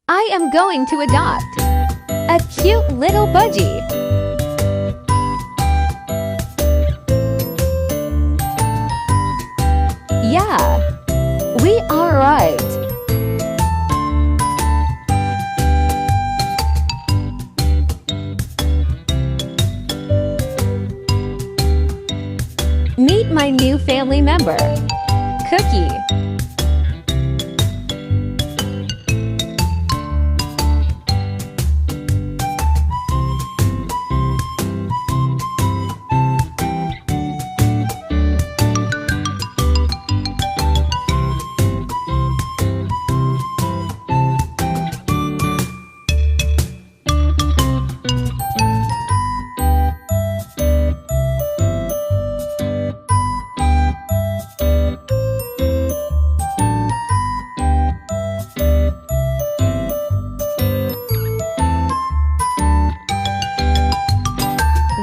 I am going to adopt a cute little budgie. Yeah, we arrived. Meet my new family member, Cookie.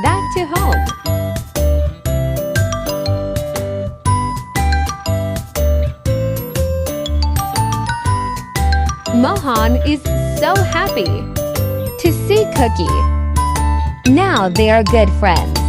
Back to home. Mohan is so happy to see Cookie. Now they are good friends.